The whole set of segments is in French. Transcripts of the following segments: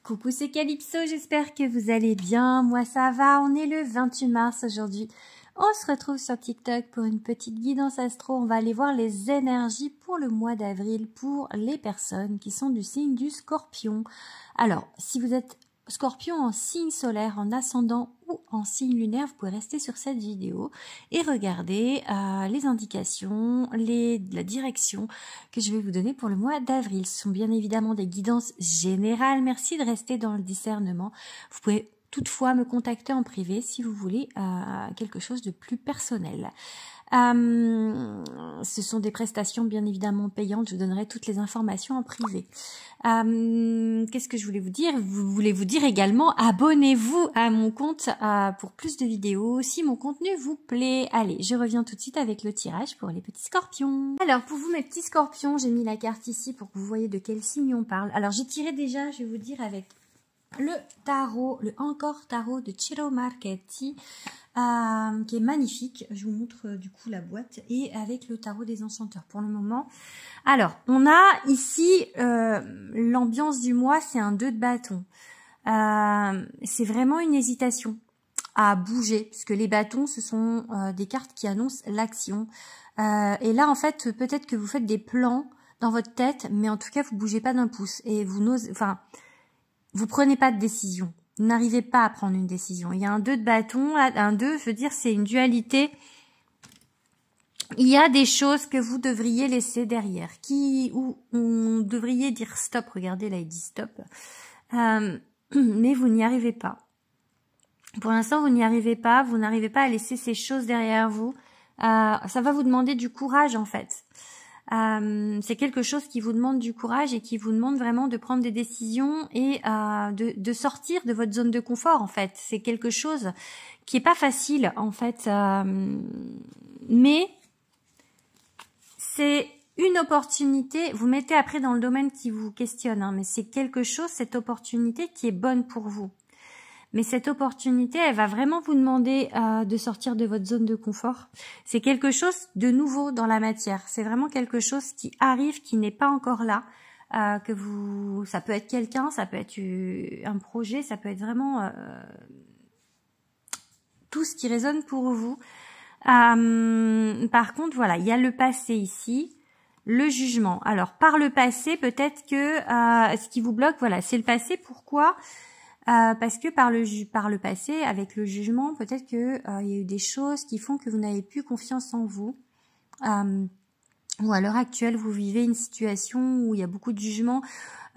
Coucou, c'est Calypso, j'espère que vous allez bien. Moi ça va, on est le 28 mars aujourd'hui. On se retrouve sur TikTok pour une petite guidance astro. On va aller voir les énergies pour le mois d'avril pour les personnes qui sont du signe du Scorpion. Alors, si vous êtes Scorpion en signe solaire, en ascendant ou en signe lunaire, vous pouvez rester sur cette vidéo et regarder les indications, la direction que je vais vous donner pour le mois d'avril. Ce sont bien évidemment des guidances générales. Merci de rester dans le discernement. Vous pouvez toutefois me contacter en privé si vous voulez quelque chose de plus personnel. Ce sont des prestations bien évidemment payantes. Je vous donnerai toutes les informations en privé. Qu'est-ce que je voulais vous dire? Vous voulez vous dire également, abonnez-vous à mon compte pour plus de vidéos si mon contenu vous plaît. Allez, je reviens tout de suite avec le tirage pour les petits scorpions. Alors pour vous mes petits scorpions, j'ai mis la carte ici pour que vous voyez de quel signe on parle. Alors j'ai tiré déjà, je vais vous dire, avec le tarot, le Encore tarot de Ciro Marchetti, qui est magnifique. Je vous montre du coup la boîte, et avec le tarot des enchanteurs pour le moment. Alors, on a ici l'ambiance du mois, c'est un 2 de bâton. C'est vraiment une hésitation à bouger, puisque les bâtons, ce sont des cartes qui annoncent l'action. Et là, en fait, peut-être que vous faites des plans dans votre tête, mais en tout cas, vous bougez pas d'un pouce. Et vous n'osez, enfin, vous prenez pas de décision. Vous n'arrivez pas à prendre une décision. Il y a un 2 de bâton, un 2, je veux dire, c'est une dualité. Il y a des choses que vous devriez laisser derrière, où on devriez dire stop. Regardez, là, il dit stop. Mais vous n'y arrivez pas. Pour l'instant, vous n'y arrivez pas. Vous n'arrivez pas à laisser ces choses derrière vous. Ça va vous demander du courage, en fait. C'est quelque chose qui vous demande du courage et qui vous demande vraiment de prendre des décisions et de sortir de votre zone de confort, en fait. C'est quelque chose qui est pas facile, en fait, mais c'est une opportunité. Vous mettez après dans le domaine qui vous questionne, hein, mais c'est quelque chose, cette opportunité qui est bonne pour vous. Mais cette opportunité, elle va vraiment vous demander de sortir de votre zone de confort. C'est quelque chose de nouveau dans la matière. C'est vraiment quelque chose qui arrive, qui n'est pas encore là. Ça peut être quelqu'un, ça peut être un projet, ça peut être vraiment tout ce qui résonne pour vous. Par contre, voilà, il y a le passé ici. Le jugement. Alors, par le passé, peut-être que ce qui vous bloque, voilà, c'est le passé. Pourquoi ? Parce que par le passé, avec le jugement, peut-être que il y a eu des choses qui font que vous n'avez plus confiance en vous. Ou à l'heure actuelle, vous vivez une situation où il y a beaucoup de jugement.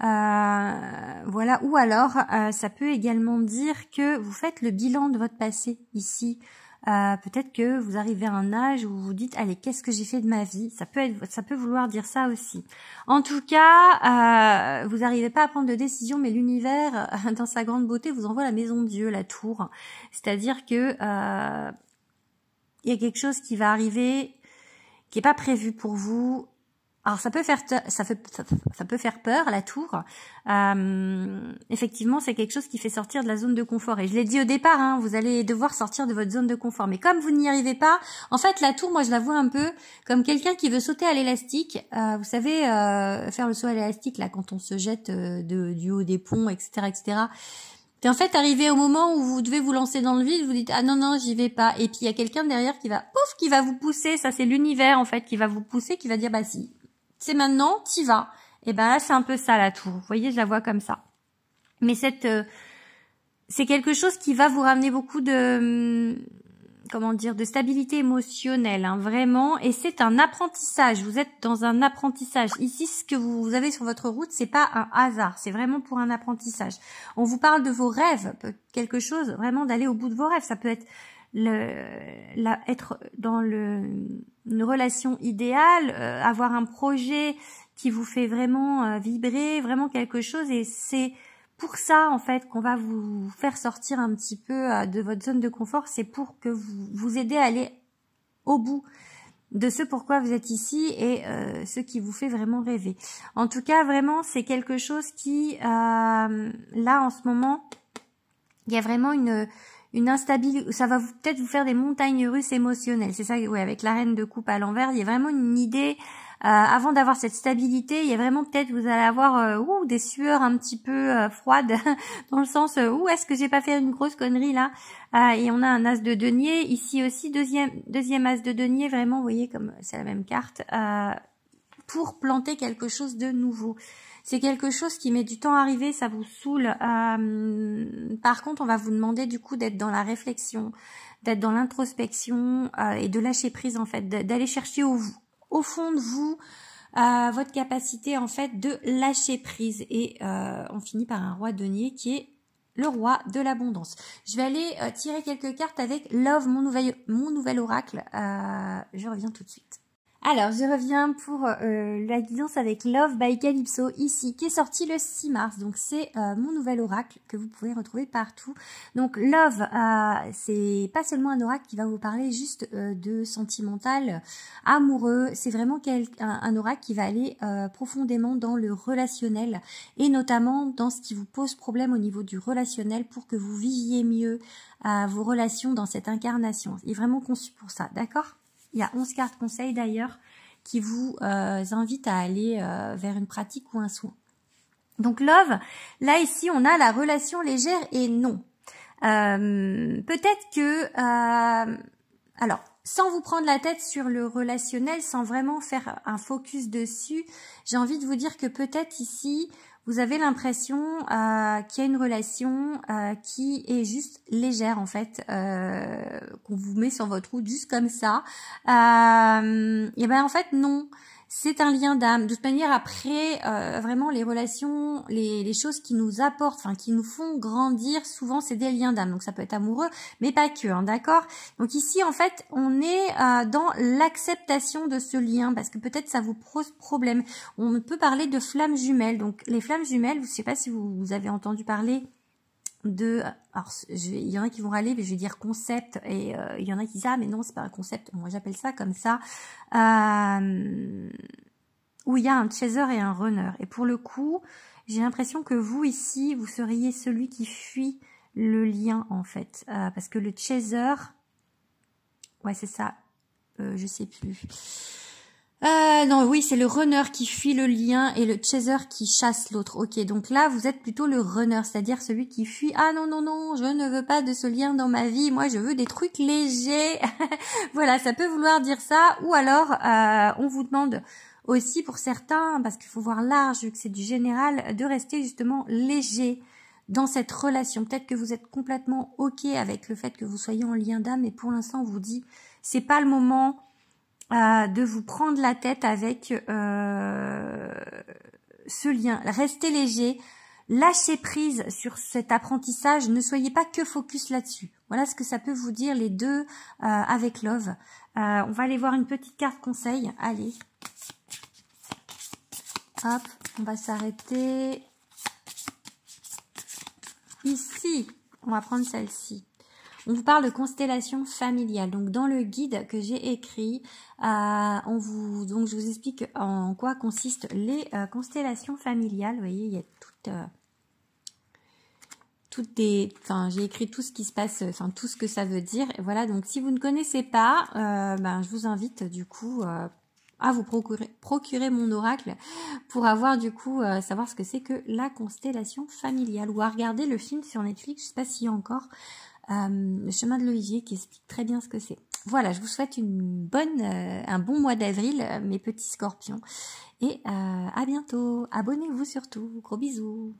Voilà. Ou alors, ça peut également dire que vous faites le bilan de votre passé ici. Peut-être que vous arrivez à un âge où vous vous dites, allez, qu'est-ce que j'ai fait de ma vie? Ça peut vouloir dire ça aussi. En tout cas, vous n'arrivez pas à prendre de décision, mais l'univers, dans sa grande beauté, vous envoie la maison de Dieu, la tour. C'est-à-dire que il y a quelque chose qui va arriver, qui est pas prévu pour vous. Alors ça peut faire peur, la tour. Effectivement, c'est quelque chose qui fait sortir de la zone de confort. Et je l'ai dit au départ, hein, vous allez devoir sortir de votre zone de confort. Mais comme vous n'y arrivez pas, en fait, la tour, moi, je la vois un peu comme quelqu'un qui veut sauter à l'élastique. Vous savez, faire le saut à l'élastique, là, quand on se jette du haut des ponts, etc., etc. Et en fait, arrivé au moment où vous devez vous lancer dans le vide, vous dites, ah non, non, j'y vais pas. Et puis, il y a quelqu'un derrière qui va vous pousser. Ça, c'est l'univers, en fait, qui va vous pousser, qui va dire, bah si. C'est maintenant, t'y vas. Et ben là, c'est un peu ça, la tour. Vous voyez, je la vois comme ça. Mais c'est quelque chose qui va vous ramener beaucoup de, de stabilité émotionnelle, hein, vraiment. Et c'est un apprentissage. Vous êtes dans un apprentissage. Ici, ce que vous avez sur votre route, c'est pas un hasard. C'est vraiment pour un apprentissage. On vous parle de vos rêves. Quelque chose, vraiment, d'aller au bout de vos rêves. Ça peut être être dans une relation idéale, avoir un projet qui vous fait vraiment vibrer, vraiment quelque chose, et c'est pour ça en fait qu'on va vous faire sortir un petit peu de votre zone de confort. C'est pour que vous aider à aller au bout de ce pourquoi vous êtes ici et ce qui vous fait vraiment rêver. En tout cas, vraiment, c'est quelque chose qui, là en ce moment, il y a vraiment une instabilité, ça va peut-être vous faire des montagnes russes émotionnelles. C'est ça, oui, avec la reine de coupe à l'envers, il y a vraiment une idée avant d'avoir cette stabilité, il y a vraiment peut-être vous allez avoir des sueurs un petit peu froides dans le sens où est-ce que j'ai pas fait une grosse connerie là. Et on a un as de denier ici aussi, deuxième as de denier, vraiment vous voyez comme c'est la même carte, pour planter quelque chose de nouveau. C'est quelque chose qui met du temps à arriver, ça vous saoule. Par contre, on va vous demander du coup d'être dans la réflexion, d'être dans l'introspection et de lâcher prise en fait, d'aller chercher au fond de vous votre capacité en fait de lâcher prise. Et on finit par un roi denier qui est le roi de l'abondance. Je vais aller tirer quelques cartes avec Love, mon nouvel oracle. Je reviens tout de suite. Alors, je reviens pour la guidance avec Love by Calypso, ici, qui est sorti le 6 mars. Donc, c'est mon nouvel oracle que vous pouvez retrouver partout. Donc, Love, c'est pas seulement un oracle qui va vous parler juste de sentimental, amoureux. C'est vraiment un oracle qui va aller profondément dans le relationnel et notamment dans ce qui vous pose problème au niveau du relationnel pour que vous viviez mieux vos relations dans cette incarnation. Il est vraiment conçu pour ça, d'accord ? Il y a 11 cartes conseils d'ailleurs qui vous invitent à aller vers une pratique ou un soin. Donc Love, là ici on a la relation légère et non. Peut-être que, alors sans vous prendre la tête sur le relationnel, sans vraiment faire un focus dessus, j'ai envie de vous dire que peut-être ici vous avez l'impression qu'il y a une relation qui est juste légère en fait, qu'on vous met sur votre route juste comme ça. Et ben en fait non, c'est un lien d'âme. De toute manière après, vraiment les relations, les choses qui nous apportent, enfin qui nous font grandir, souvent c'est des liens d'âme. Donc ça peut être amoureux, mais pas que, hein, d'accord. Donc ici en fait on est dans l'acceptation de ce lien parce que peut-être ça vous pose problème. On peut parler de flammes jumelles. Donc les flammes jumelles, je ne sais pas si vous avez entendu parler de, alors il y en a qui vont râler, mais je vais dire concept, et il y en a qui disent ah mais non c'est pas un concept, moi j'appelle ça comme ça, où il y a un chaser et un runner. Et pour le coup, j'ai l'impression que vous ici, vous seriez celui qui fuit le lien en fait, parce que le chaser, ouais c'est ça, je sais plus. Non, oui, c'est le runner qui fuit le lien et le chaser qui chasse l'autre. Ok, donc là, vous êtes plutôt le runner, c'est-à-dire celui qui fuit. Ah non, non, non, je ne veux pas de ce lien dans ma vie. Moi, je veux des trucs légers. Voilà, ça peut vouloir dire ça. Ou alors, on vous demande aussi pour certains, parce qu'il faut voir large, vu que c'est du général, de rester justement léger dans cette relation. Peut-être que vous êtes complètement ok avec le fait que vous soyez en lien d'âme, mais pour l'instant, on vous dit, c'est pas le moment de vous prendre la tête avec ce lien. Restez léger, lâchez prise sur cet apprentissage, ne soyez pas que focus là-dessus. Voilà ce que ça peut vous dire les deux avec Love. On va aller voir une petite carte conseil. Allez, hop, on va s'arrêter ici. On va prendre celle-ci. On vous parle de constellation familiale. Donc dans le guide que j'ai écrit, donc je vous explique en quoi consistent les constellations familiales. Vous voyez, il y a enfin j'ai écrit tout ce qui se passe, enfin tout ce que ça veut dire. Et voilà, donc si vous ne connaissez pas, je vous invite du coup à vous procurer mon oracle pour avoir du coup savoir ce que c'est que la constellation familiale, ou à regarder le film sur Netflix, je sais pas s'il y a encore. Le chemin de l'Olivier qui explique très bien ce que c'est. Voilà, je vous souhaite un bon mois d'avril, mes petits scorpions. Et à bientôt. Abonnez-vous surtout. Gros bisous.